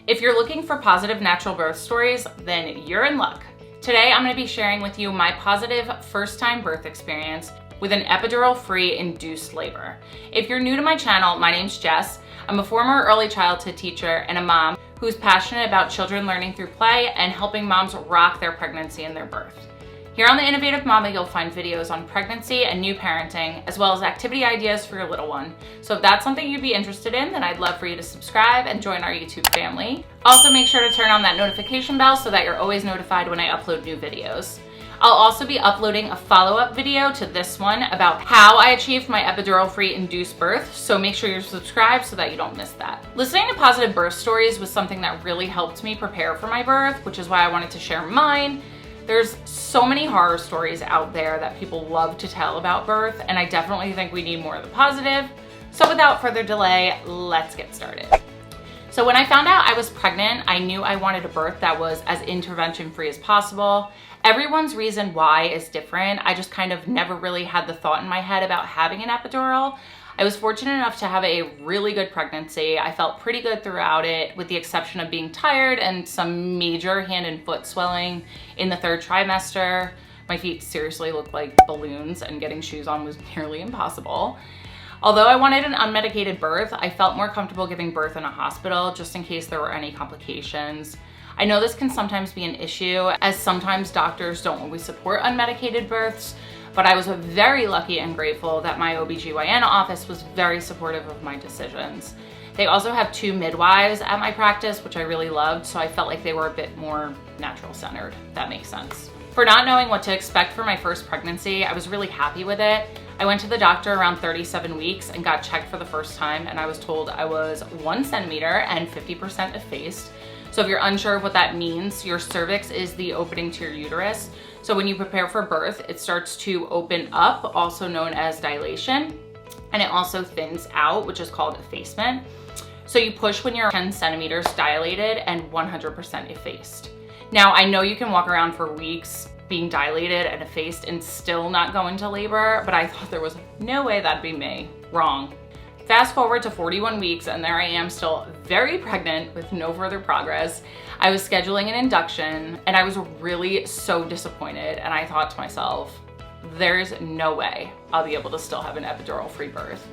If you're looking for positive natural birth stories, then you're in luck. Today, I'm going to be sharing with you my positive first-time birth experience with an epidural-free induced labor. If you're new to my channel, my name's Jess. I'm a former early childhood teacher and a mom who's passionate about children learning through play and helping moms rock their pregnancy and their birth. Here on The Innovative Mama, you'll find videos on pregnancy and new parenting, as well as activity ideas for your little one. So if that's something you'd be interested in, then I'd love for you to subscribe and join our YouTube family. Also, make sure to turn on that notification bell so that you're always notified when I upload new videos. I'll also be uploading a follow-up video to this one about how I achieved my epidural-free induced birth, so make sure you're subscribed so that you don't miss that. Listening to positive birth stories was something that really helped me prepare for my birth, which is why I wanted to share mine. There's so many horror stories out there that people love to tell about birth, and I definitely think we need more of the positive. So without further delay, let's get started. So when I found out I was pregnant, I knew I wanted a birth that was as intervention-free as possible. Everyone's reason why is different. I just kind of never really had the thought in my head about having an epidural. I was fortunate enough to have a really good pregnancy. I felt pretty good throughout it, with the exception of being tired and some major hand and foot swelling in the third trimester. My feet seriously looked like balloons, and getting shoes on was nearly impossible. Although I wanted an unmedicated birth, I felt more comfortable giving birth in a hospital just in case there were any complications. I know this can sometimes be an issue, as sometimes doctors don't always support unmedicated births, but I was very lucky and grateful that my OBGYN office was very supportive of my decisions. They also have 2 midwives at my practice, which I really loved, so I felt like they were a bit more natural-centered, if that makes sense. For not knowing what to expect for my first pregnancy, I was really happy with it. I went to the doctor around 37 weeks and got checked for the first time, and I was told I was 1 centimeter and 50% effaced. So if you're unsure of what that means, your cervix is the opening to your uterus. So when you prepare for birth, it starts to open up, also known as dilation, and it also thins out, which is called effacement. So you push when you're 10 centimeters dilated and 100% effaced. Now, I know you can walk around for weeks being dilated and effaced and still not go into labor, but I thought there was no way that'd be me. Wrong. Fast forward to 41 weeks, and there I am, still very pregnant with no further progress. I was scheduling an induction, and I was really so disappointed, and I thought to myself, there's no way I'll be able to still have an epidural-free birth.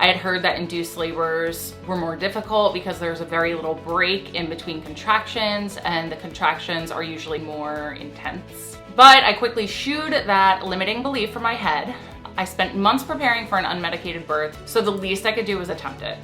I had heard that induced labors were more difficult because there's a very little break in between contractions, and the contractions are usually more intense. But I quickly shooed that limiting belief from my head. I spent months preparing for an unmedicated birth, so the least I could do was attempt it.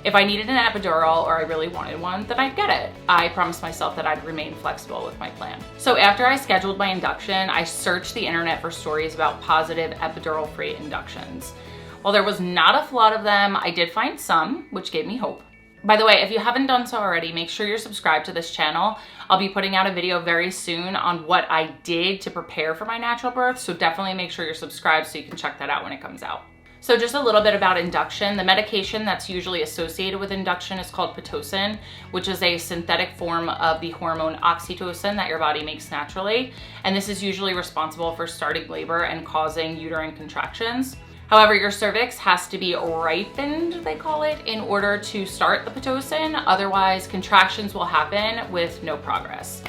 If I needed an epidural or I really wanted one, then I'd get it. I promised myself that I'd remain flexible with my plan. So after I scheduled my induction, I searched the internet for stories about positive epidural-free inductions. While there was not a flood of them, I did find some, which gave me hope. By the way, if you haven't done so already, make sure you're subscribed to this channel. I'll be putting out a video very soon on what I did to prepare for my natural birth, so definitely make sure you're subscribed so you can check that out when it comes out. So just a little bit about induction. The medication that's usually associated with induction is called Pitocin, which is a synthetic form of the hormone oxytocin that your body makes naturally. And this is usually responsible for starting labor and causing uterine contractions. However, your cervix has to be ripened, they call it, in order to start the Pitocin. Otherwise, contractions will happen with no progress.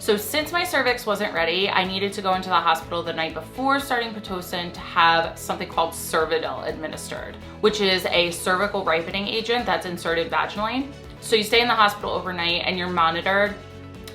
So since my cervix wasn't ready, I needed to go into the hospital the night before starting Pitocin to have something called Cervidil administered, which is a cervical ripening agent that's inserted vaginally. So you stay in the hospital overnight and you're monitored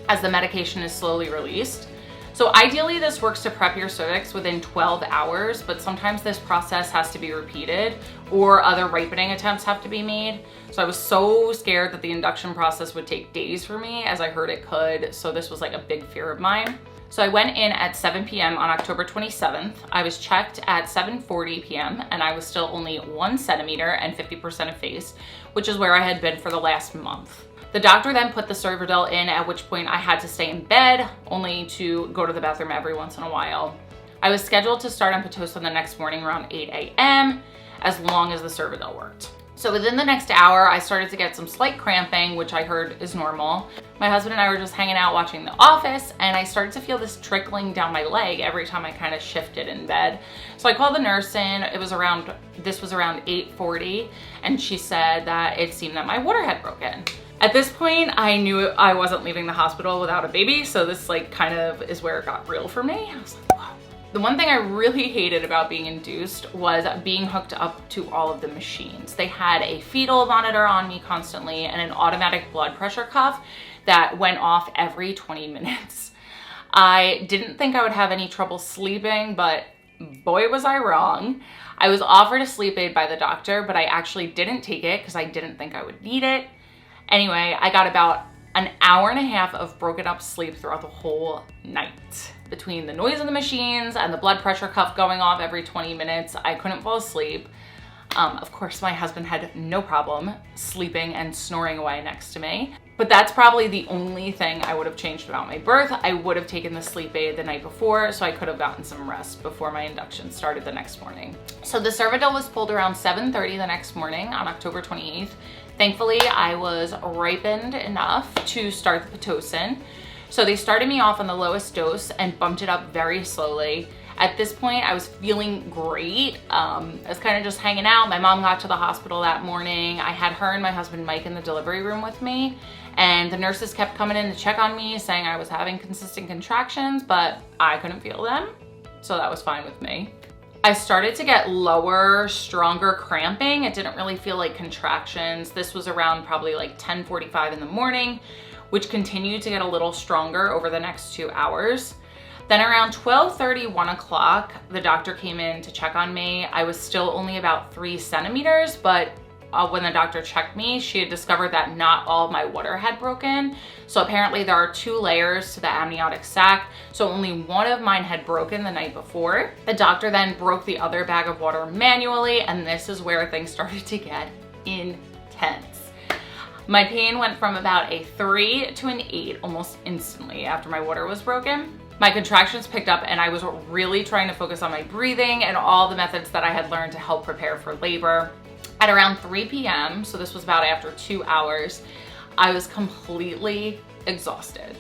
as the medication is slowly released. So ideally this works to prep your cervix within 12 hours, but sometimes this process has to be repeated or other ripening attempts have to be made. So I was so scared that the induction process would take days for me, as I heard it could. So this was like a big fear of mine. So I went in at 7 p.m. on October 27th. I was checked at 7:40 p.m. and I was still only 1 centimeter and 50% effaced, which is where I had been for the last month. The doctor then put the Cervidil in, at which point I had to stay in bed, only to go to the bathroom every once in a while. I was scheduled to start on Pitocin the next morning around 8 a.m. as long as the Cervidil worked. So within the next hour, I started to get some slight cramping, which I heard is normal. My husband and I were just hanging out watching The Office, and I started to feel this trickling down my leg every time I kind of shifted in bed. So I called the nurse in. This was around 8:40, and she said that it seemed that my water had broken. At this point, I knew I wasn't leaving the hospital without a baby, so this like kind of is where it got real for me. I was like, wow. The one thing I really hated about being induced was being hooked up to all of the machines. They had a fetal monitor on me constantly and an automatic blood pressure cuff that went off every 20 minutes. I didn't think I would have any trouble sleeping, but boy was I wrong. I was offered a sleep aid by the doctor, but I actually didn't take it because I didn't think I would need it. Anyway, I got about an hour and a half of broken up sleep throughout the whole night. Between the noise of the machines and the blood pressure cuff going off every 20 minutes, I couldn't fall asleep. Of course, my husband had no problem sleeping and snoring away next to me. But that's probably the only thing I would have changed about my birth. I would have taken the sleep aid the night before, so I could have gotten some rest before my induction started the next morning. So the cervidil was pulled around 7:30 the next morning on October 28th. Thankfully, I was ripened enough to start the Pitocin. So they started me off on the lowest dose and bumped it up very slowly. At this point, I was feeling great. I was kind of just hanging out. My mom got to the hospital that morning. I had her and my husband Mike in the delivery room with me, and the nurses kept coming in to check on me, saying I was having consistent contractions, but I couldn't feel them, so that was fine with me. I started to get lower, stronger cramping. It didn't really feel like contractions. This was around probably like 10:45 in the morning, which continued to get a little stronger over the next 2 hours. Then around 12:30, 1 o'clock, the doctor came in to check on me. I was still only about 3 centimeters, but when the doctor checked me, she had discovered that not all of my water had broken. So apparently there are 2 layers to the amniotic sac, so only one of mine had broken the night before. The doctor then broke the other bag of water manually, and this is where things started to get intense. My pain went from about a 3 to an 8 almost instantly after my water was broken. My contractions picked up, and I was really trying to focus on my breathing and all the methods that I had learned to help prepare for labor. At around 3 p.m., so this was about after 2 hours, I was completely exhausted.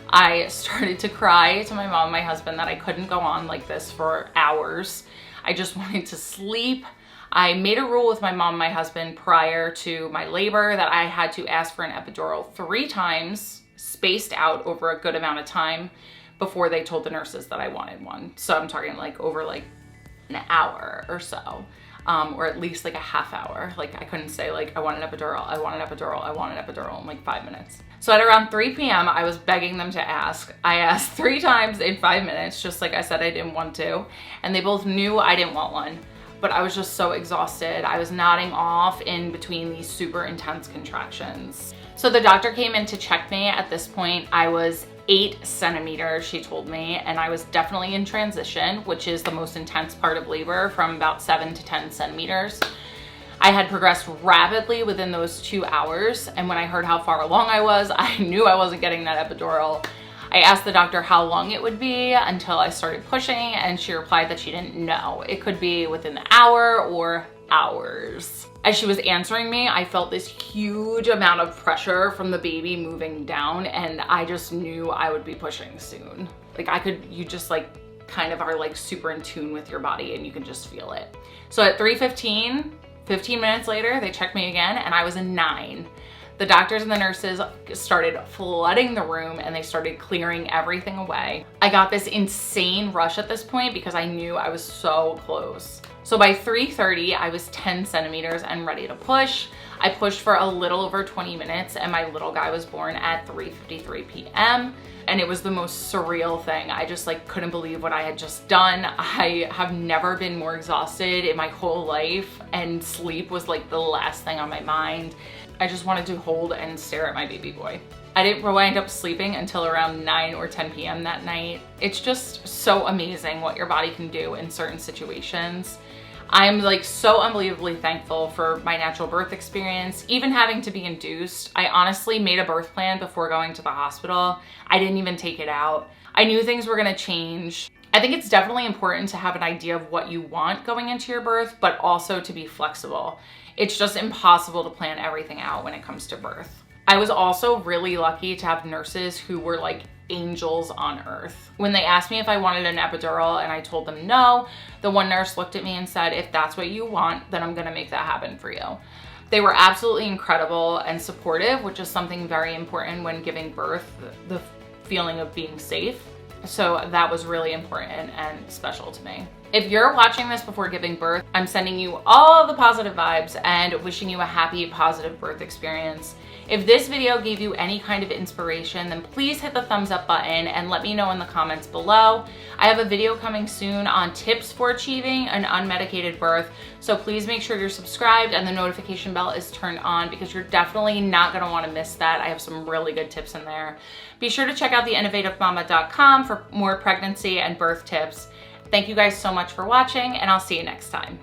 I started to cry to my mom and my husband that I couldn't go on like this for hours. I just wanted to sleep. I made a rule with my mom and my husband prior to my labor that I had to ask for an epidural 3 times, spaced out over a good amount of time, before they told the nurses that I wanted one. So I'm talking like over like an hour or so, or at least like a half hour. Like I couldn't say like, I want an epidural, I want an epidural, I want an epidural in like 5 minutes. So at around 3 p.m., I was begging them to ask. I asked 3 times in 5 minutes, just like I said I didn't want to. And they both knew I didn't want one, but I was just so exhausted. I was nodding off in between these super intense contractions. So the doctor came in to check me. At this point, I was 8 centimeters, she told me, and I was definitely in transition, which is the most intense part of labor, from about 7 to 10 centimeters. I had progressed rapidly within those 2 hours, and when I heard how far along I was, I knew I wasn't getting that epidural. I asked the doctor how long it would be until I started pushing, and she replied that she didn't know. It could be within the hour or hours. As she was answering me, I felt this huge amount of pressure from the baby moving down, and I just knew I would be pushing soon. Like you just like kind of are like super in tune with your body and you can just feel it. So at 3:15, 15 minutes later, they checked me again and I was a 9. The doctors and the nurses started flooding the room and they started clearing everything away. I got this insane rush at this point because I knew I was so close. So by 3:30, I was 10 centimeters and ready to push. I pushed for a little over 20 minutes and my little guy was born at 3:53 p.m. And it was the most surreal thing. I just like couldn't believe what I had just done. I have never been more exhausted in my whole life, and sleep was like the last thing on my mind. I just wanted to hold and stare at my baby boy. I didn't wind up sleeping until around 9 or 10 p.m. that night. It's just so amazing what your body can do in certain situations. I'm like so unbelievably thankful for my natural birth experience, even having to be induced. I honestly made a birth plan before going to the hospital. I didn't even take it out. I knew things were gonna change. I think it's definitely important to have an idea of what you want going into your birth, but also to be flexible. It's just impossible to plan everything out when it comes to birth. I was also really lucky to have nurses who were like angels on earth. When they asked me if I wanted an epidural and I told them no, the one nurse looked at me and said, if that's what you want, then I'm gonna make that happen for you. They were absolutely incredible and supportive, which is something very important when giving birth, the feeling of being safe. So that was really important and special to me. If you're watching this before giving birth, I'm sending you all the positive vibes and wishing you a happy, positive birth experience. If this video gave you any kind of inspiration, then please hit the thumbs up button and let me know in the comments below. I have a video coming soon on tips for achieving an unmedicated birth, so please make sure you're subscribed and the notification bell is turned on because you're definitely not gonna wanna miss that. I have some really good tips in there. Be sure to check out theinnovativemama.com for more pregnancy and birth tips. Thank you guys so much for watching, and I'll see you next time.